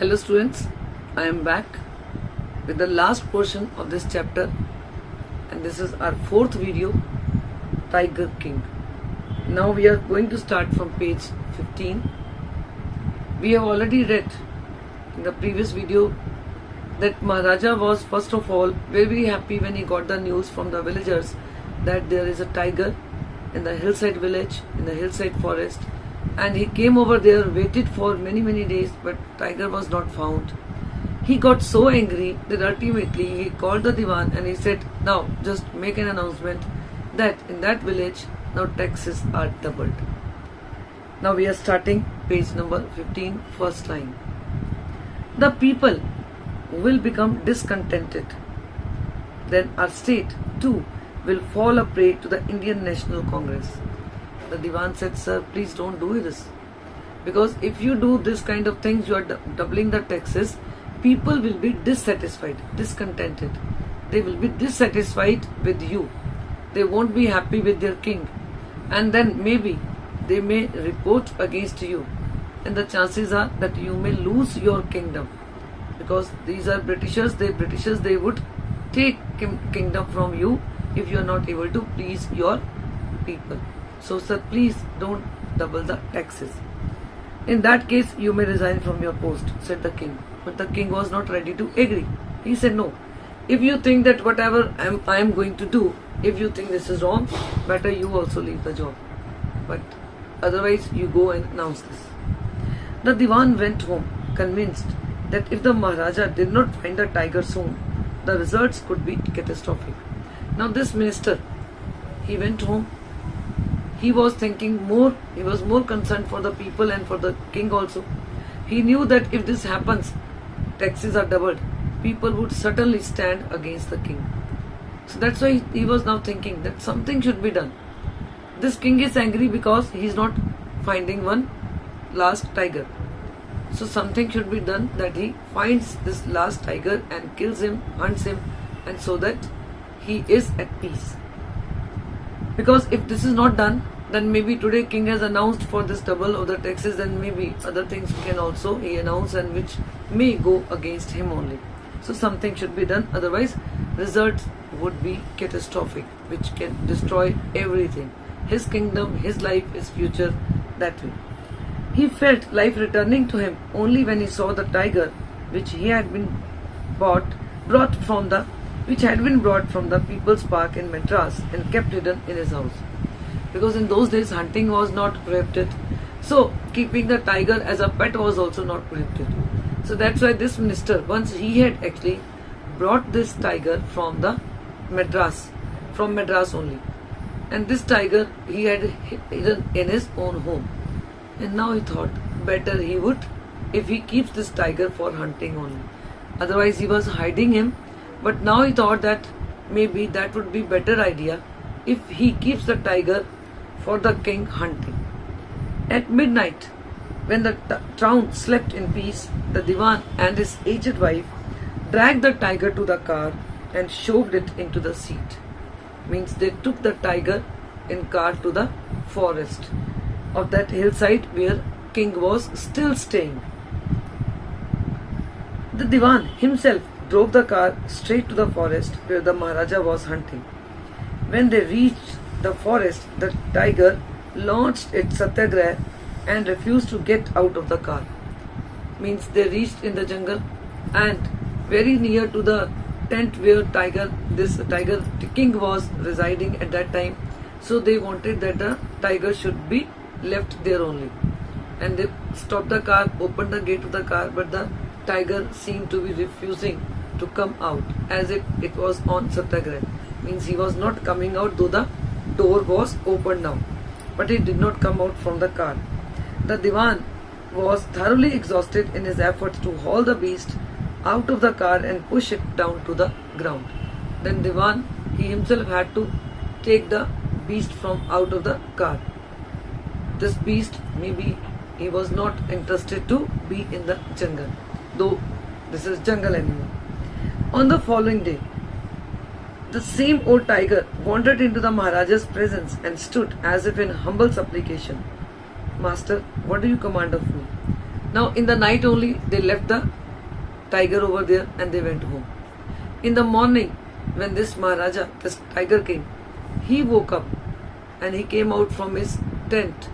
Hello students, I am back with the last portion of this chapter, and this is our fourth video, Tiger King. Now we are going to start from page 15. We have already read in the previous video that Maharaja was first of all very happy when he got the news from the villagers that there is a tiger in the hillside village, in the hillside forest, and he came over there, waited for many days, but tiger was not found. He got so angry that ultimately he called the Diwan and he said, now just make an announcement that in that village now taxes are doubled. Now we are starting page number 15, first line. The people will become discontented. Then our state too will fall a prey to the Indian National Congress. The Diwan said, sir, please don't do this. Because if you do this kind of things, you are doubling the taxes, people will be dissatisfied, discontented. They will be dissatisfied with you. They won't be happy with their king. And then maybe they may report against you. And the chances are that you may lose your kingdom. Because these are Britishers, they would take kingdom from you if you are not able to please your people. So sir, please don't double the taxes. In that case, you may resign from your post, said the king. But the king was not ready to agree. He said, no, if you think that whatever I am going to do, if you think this is wrong, better you also leave the job. But otherwise, you go and announce this. The Diwan went home, convinced that if the Maharaja did not find the tiger soon, the results could be catastrophic. Now this minister, he went home. He was thinking more, he was more concerned for the people and for the king also. He knew that if this happens, taxes are doubled, people would certainly stand against the king. So that's why he was now thinking that something should be done. This king is angry because he is not finding one last tiger. So something should be done that he finds this last tiger and kills him, hunts him, and so that he is at peace. Because if this is not done, then maybe today king has announced for this double of the taxes, and maybe other things can also he announce and which may go against him only. So something should be done, otherwise results would be catastrophic, which can destroy everything. His kingdom, his life, his future, that way. He felt life returning to him only when he saw the tiger which he had been brought from the People's Park in Madras and kept hidden in his house. Because in those days hunting was not prohibited. So keeping the tiger as a pet was also not prohibited. So that's why this minister, once he had actually brought this tiger from the Madras only. And this tiger he had hidden in his own home. And now he thought better he would if he keeps this tiger for hunting only. Otherwise he was hiding him. But now he thought that maybe that would be better idea if he keeps the tiger for the king hunting. At midnight, when the town slept in peace, the Diwan and his aged wife dragged the tiger to the car and shoved it into the seat. Means they took the tiger in car to the forest of that hillside where king was still staying. The Diwan himself drove the car straight to the forest where the Maharaja was hunting. When they reached the forest, the tiger launched its satyagraha and refused to get out of the car. Means they reached in the jungle and very near to the tent where the king was residing at that time. So they wanted that the tiger should be left there only. And they stopped the car, opened the gate of the car, but the tiger seemed to be refusing to come out as if it was on satyagraha. Means he was not coming out though the door was open now. But he did not come out from the car. The Diwan was thoroughly exhausted in his efforts to haul the beast out of the car and push it down to the ground. Then Diwan, he himself had to take the beast from out of the car. This beast, maybe he was not interested to be in the jungle, though this is jungle animal. On the following day, the same old tiger wandered into the Maharaja's presence and stood as if in humble supplication. Master, what do you command of me? Now in the night only they left the tiger over there and they went home. In the morning, when this Maharaja, this Tiger King, he woke up and he came out from his tent,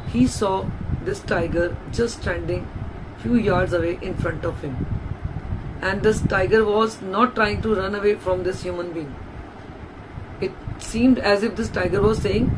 he saw this tiger just standing few yards away in front of him. And this tiger was not trying to run away from this human being. It seemed as if this tiger was saying,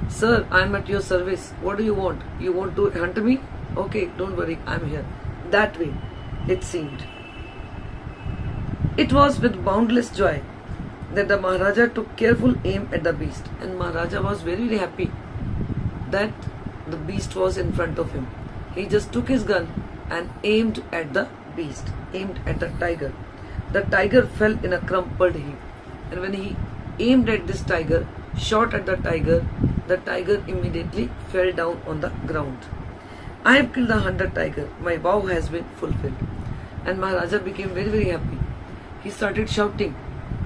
"Sir, I am at your service. What do you want? You want to hunt me? Okay, don't worry, I am here." That way it seemed. It was with boundless joy that the Maharaja took careful aim at the beast, and Maharaja was very, very happy that the beast was in front of him. He just took his gun and aimed at the beast, aimed at the tiger. The tiger fell in a crumpled heap, and when he aimed at this tiger, shot at the tiger immediately fell down on the ground. "I have killed the hunter tiger. My vow has been fulfilled." And Maharaja became very, very happy. He started shouting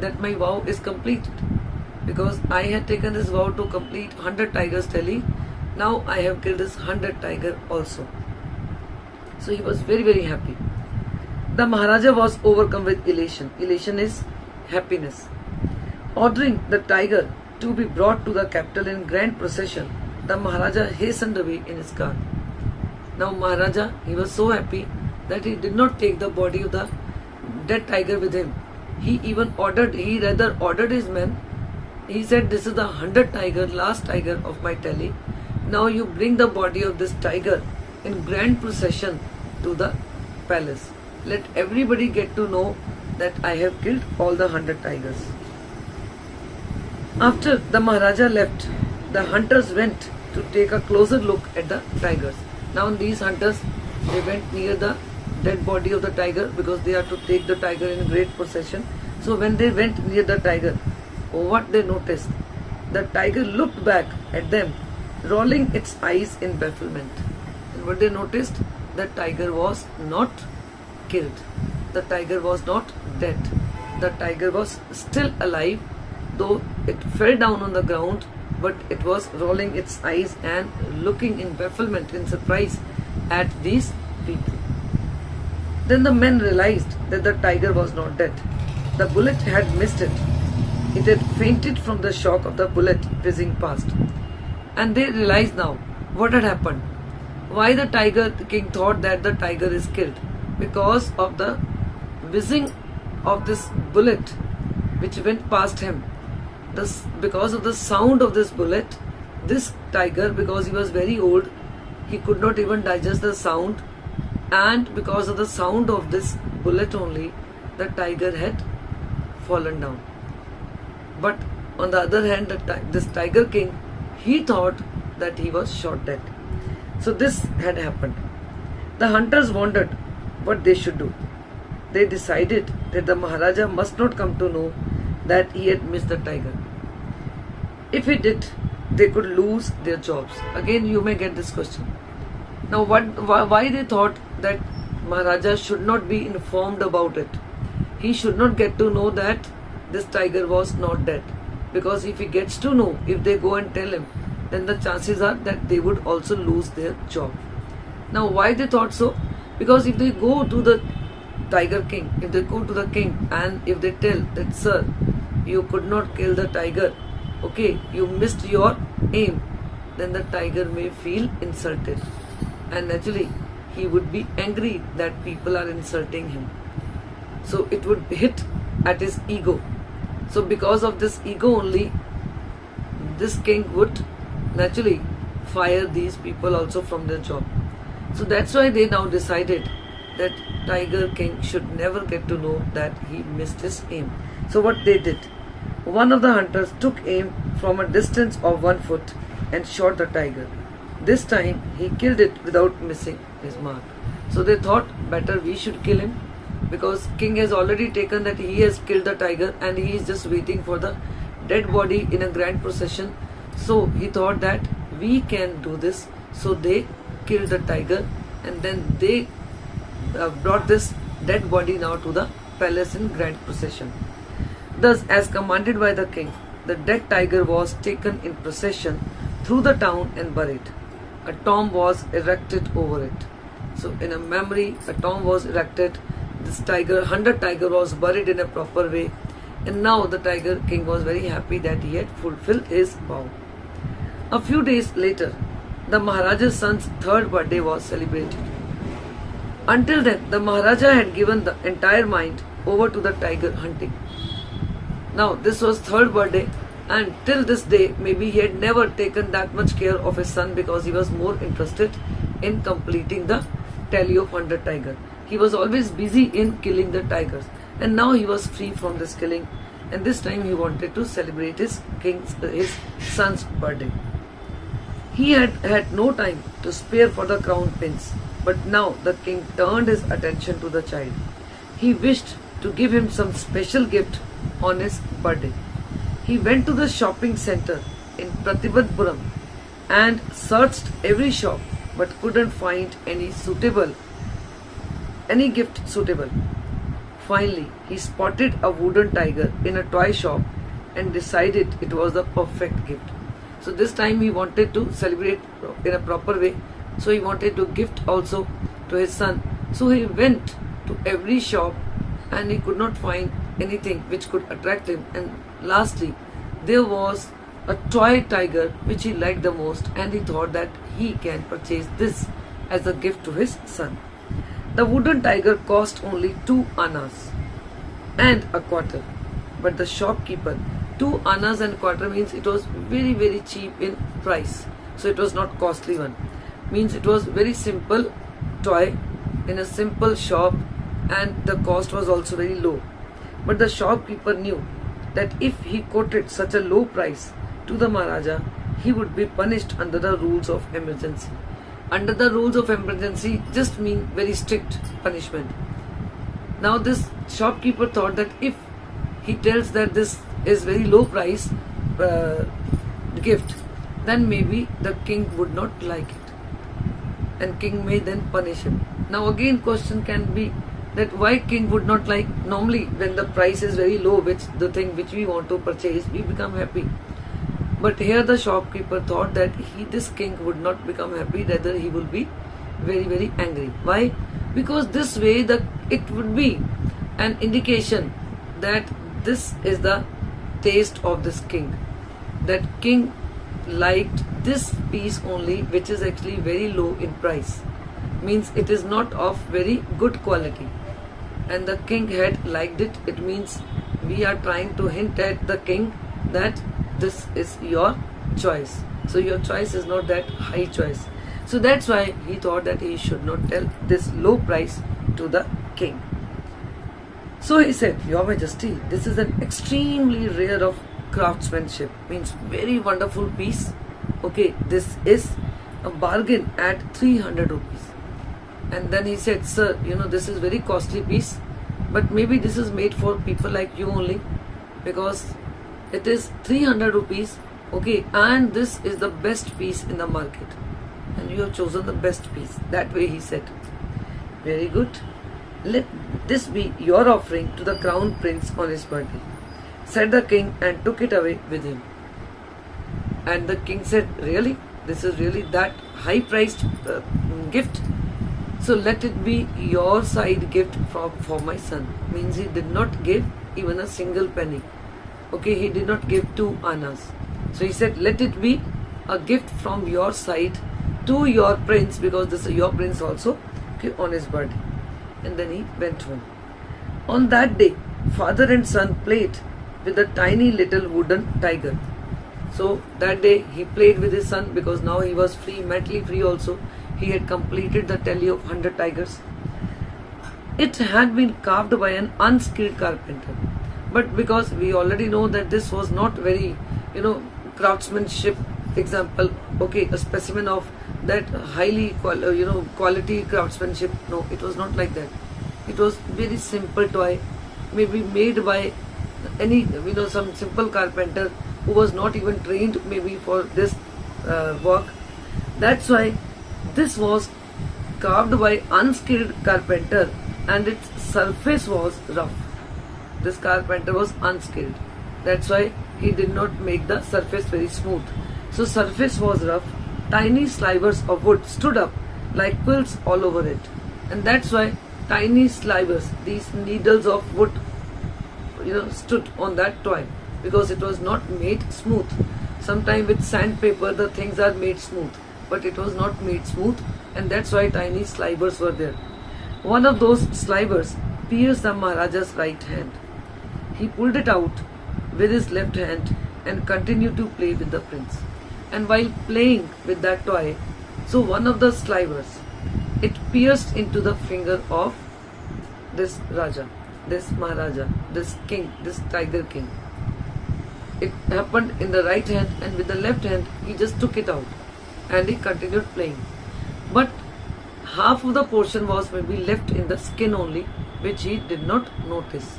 that my vow is completed, because I had taken this vow to complete 100 tigers daily. Now I have killed this 100 tiger also. So he was very, very happy. The Maharaja was overcome with elation. Elation is happiness. Ordering the tiger to be brought to the capital in grand procession, the Maharaja hastened away in his car. Now Maharaja, he was so happy that he did not take the body of the dead tiger with him. He rather ordered his men. He said, "This is the 100th tiger, last tiger of my tally. Now you bring the body of this tiger in grand procession to the palace. Let everybody get to know that I have killed all the 100 tigers." After the Maharaja left, the hunters went to take a closer look at the tigers. Now these hunters, they went near the dead body of the tiger because they are to take the tiger in great procession. So when they went near the tiger, what they noticed? The tiger looked back at them, rolling its eyes in bafflement. And what they noticed? The tiger was not killed. The tiger was not dead. The tiger was still alive, though it fell down on the ground, but it was rolling its eyes and looking in bafflement, in surprise at these people. Then the men realized that the tiger was not dead. The bullet had missed it. It had fainted from the shock of the bullet whizzing past. And they realized now what had happened. Why the Tiger King thought that the tiger is killed? Because of the whizzing of this bullet which went past him. Because of the sound of this bullet, this tiger, because he was very old, he could not even digest the sound, and because of the sound of this bullet only, the tiger had fallen down. But on the other hand, this Tiger King, he thought that he was shot dead. So this had happened. The hunters wondered what they should do. They decided that the Maharaja must not come to know that he had missed the tiger. If he did, they could lose their jobs. Again, you may get this question. Now, why they thought that Maharaja should not be informed about it? He should not get to know that this tiger was not dead. Because if he gets to know, if they go and tell him, then the chances are that they would also lose their job. Now, why they thought so? Because if they go to the Tiger King, if they go to the king and if they tell that, sir, you could not kill the tiger, okay, you missed your aim, then the tiger may feel insulted. And naturally, he would be angry that people are insulting him. So it would hit at his ego. So because of this ego only, this king would naturally fire these people also from their job. So that's why they now decided that Tiger King should never get to know that he missed his aim. So what they did, one of the hunters took aim from a distance of 1 foot and shot the tiger. This time he killed it without missing his mark. So they thought better we should kill him, because king has already taken that he has killed the tiger and he is just waiting for the dead body in a grand procession. So he thought that we can do this. So they killed the tiger and then they brought this dead body now to the palace in grand procession. Thus, as commanded by the king, the dead tiger was taken in procession through the town and buried. A tomb was erected over it. So in a memory, a tomb was erected. This tiger, 100 tiger, was buried in a proper way. And now the Tiger King was very happy that he had fulfilled his vow. A few days later, the Maharaja's son's third birthday was celebrated. Until then, the Maharaja had given the entire mind over to the tiger hunting. Now, this was third birthday, and till this day, maybe he had never taken that much care of his son because he was more interested in completing the tally of 100 tiger. He was always busy in killing the tigers, and now he was free from this killing, and this time he wanted to celebrate his son's birthday. He had no time to spare for the crown prince, but now the king turned his attention to the child. He wished to give him some special gift on his birthday. He went to the shopping center in Pratibadpuram and searched every shop but couldn't find any gift suitable. Finally, he spotted a wooden tiger in a toy shop and decided it was the perfect gift. So this time he wanted to celebrate in a proper way. So he wanted to gift also to his son. So he went to every shop and he could not find anything which could attract him. And lastly, there was a toy tiger which he liked the most, and he thought that he can purchase this as a gift to his son. The wooden tiger cost only 2 annas and a quarter, but the shopkeeper, 2 annas and quarter means it was very, very cheap in price. So it was not costly one. Means it was very simple toy in a simple shop, and the cost was also very low. But the shopkeeper knew that if he quoted such a low price to the Maharaja, he would be punished under the rules of emergency. Under the rules of emergency just mean very strict punishment. Now this shopkeeper thought that if he tells that this is very low price gift, then maybe the king would not like it, and king may then punish him. Now again question can be that why king would not like. Normally when the price is very low, the thing which we want to purchase, we become happy. But here the shopkeeper thought that this king would not become happy, rather he will be very, very angry. Why? Because this way it would be an indication that this is the taste of this king. That king liked this piece only, which is actually very low in price. Means it is not of very good quality. And the king had liked it. It means we are trying to hint at the king that this is your choice. So your choice is not that high choice. So that's why he thought that he should not tell this low price to the king. So he said, Your Majesty, this is an extremely rare of craftsmanship. Means very wonderful piece. Okay, this is a bargain at 300 rupees. And then he said, Sir, this is very costly piece, but maybe this is made for people like you only, because it is 300 rupees, okay, and this is the best piece in the market, and you have chosen the best piece. That way he said. Very good. Let this be your offering to the crown prince on his birthday, said the king, and took it away with him. And the king said, Really? This is really that high priced gift? So let it be your side gift for my son. Means he did not give even a single penny. Okay, he did not give 2 annas. So he said, let it be a gift from your side to your prince, because this is your prince also, okay, on his birthday. And then he went home. On that day, father and son played with a tiny little wooden tiger. So that day he played with his son, because now he was free, mentally free also. He had completed the tally of 100 tigers. It had been carved by an unskilled carpenter. But because we already know that this was not very, craftsmanship example, okay, a specimen of that highly quality craftsmanship. No, it was not like that. It was very simple toy, maybe made by any, some simple carpenter who was not even trained maybe for this work. That's why this was carved by unskilled carpenter, and its surface was rough. This carpenter was unskilled. That's why he did not make the surface very smooth. So surface was rough. Tiny slivers of wood stood up like quills all over it. And that's why tiny slivers, these needles of wood, stood on that toy, because it was not made smooth. Sometimes with sandpaper the things are made smooth, but it was not made smooth, and that's why tiny slivers were there. One of those slivers pierced the Maharaja's right hand. He pulled it out with his left hand and continued to play with the prince. And while playing with that toy, so one of the slivers, it pierced into the finger of this Raja, this Maharaja, this king, this tiger king. It happened in the right hand, and with the left hand he just took it out and he continued playing. But half of the portion was maybe left in the skin only, which he did not notice.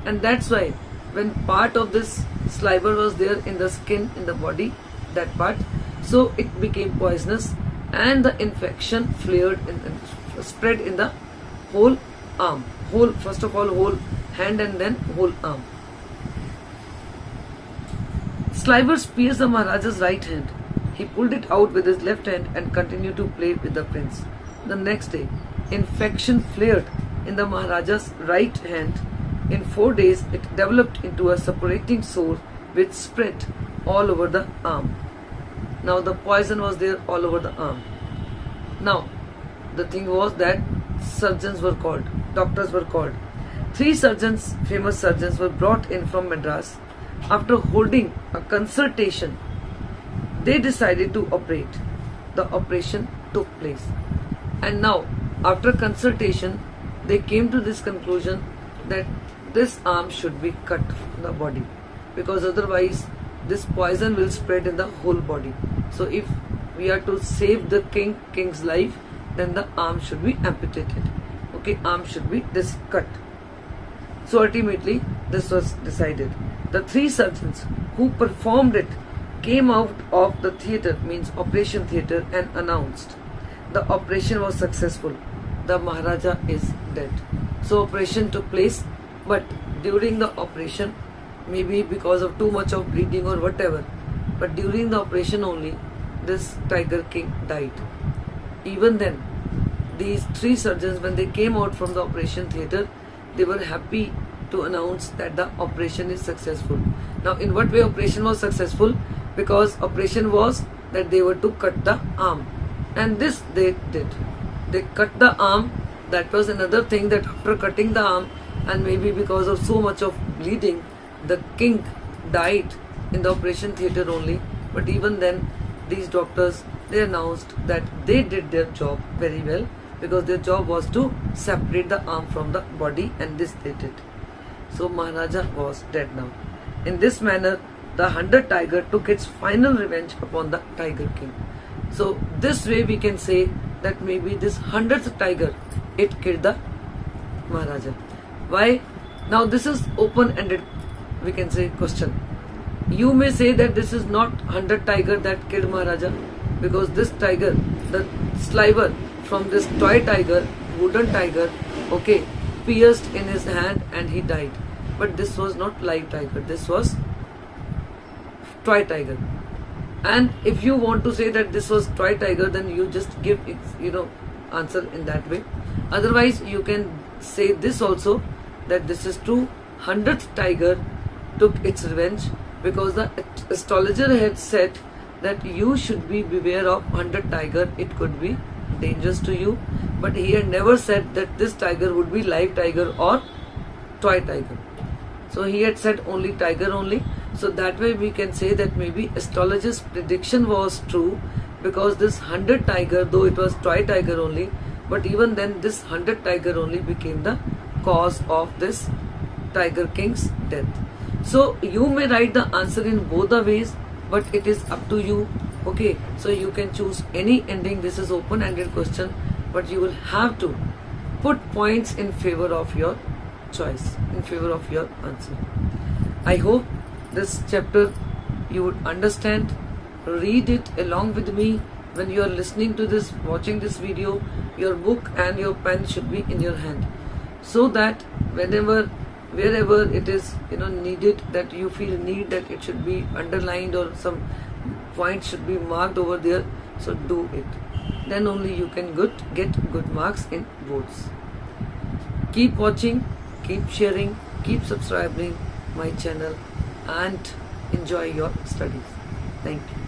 And that's why when part of this sliver was there in the skin, in the body, that part, so it became poisonous, and the infection flared and spread in the whole arm, first of all whole hand and then whole arm. Slivers pierced the Maharaja's right hand. He pulled it out with his left hand and continued to play with the prince. The next day, infection flared in the Maharaja's right hand. In 4 days, it developed into a separating sore which spread all over the arm. Now the poison was there all over the arm. Now the thing was that surgeons were called, doctors were called. 3 surgeons, famous surgeons, were brought in from Madras. After holding a consultation, they decided to operate. The operation took place. And now, after consultation, they came to this conclusion that this arm should be cut from the body, because otherwise this poison will spread in the whole body. So if we are to save the king's life, then the arm should be amputated. Okay, arm should be cut. So ultimately, this was decided. The 3 surgeons who performed it came out of the theatre, means operation theatre, and announced the operation was successful. The Maharaja is dead. So operation took place, but during the operation, maybe because of too much of bleeding or whatever, but during the operation only, this tiger king died. Even then, these 3 surgeons, when they came out from the operation theatre, they were happy to announce that the operation is successful. Now, in what way operation was successful? Because operation was that they were to cut the arm, and this they did. They cut the arm. That was another thing, that after cutting the arm, and maybe because of so much of bleeding, the king died in the operation theatre only. But even then, these doctors, they announced that they did their job very well, because their job was to separate the arm from the body, and this they did. So Maharaja was dead now. In this manner, the 100 tiger took its final revenge upon the tiger king. So this way we can say that maybe this 100th tiger, it killed the Maharaja. Why? Now this is open-ended, we can say, question. You may say that this is not 100 tiger that killed Maharaja, because this tiger, the sliver from this toy tiger, wooden tiger, okay, pierced in his hand and he died. But this was not live tiger, this was toy tiger. And if you want to say that this was toy tiger, then you just give it, answer in that way. Otherwise, you can say this also, that this is true, 100th tiger took its revenge, because the astrologer had said that you should be beware of 100 tiger, it could be dangerous to you. But he had never said that this tiger would be live tiger or toy tiger. So he had said only tiger only. So that way we can say that maybe astrologer's prediction was true, because this 100 tiger, though it was toy tiger only, but even then this 100 tiger only became the cause of this tiger king's death. So you may write the answer in both the ways, but it is up to you. Okay, so you can choose any ending. This is open-ended question, but you will have to put points in favor of your choice, in favor of your answer. I hope this chapter you would understand. Read it along with me. When you are listening to this, watching this video, your book and your pen should be in your hand, so that wherever it is needed, that you feel need that it should be underlined or some points should be marked over there, so do it. then only you can get good marks in boards. Keep watching, keep sharing, keep subscribing my channel and enjoy your studies. Thank you.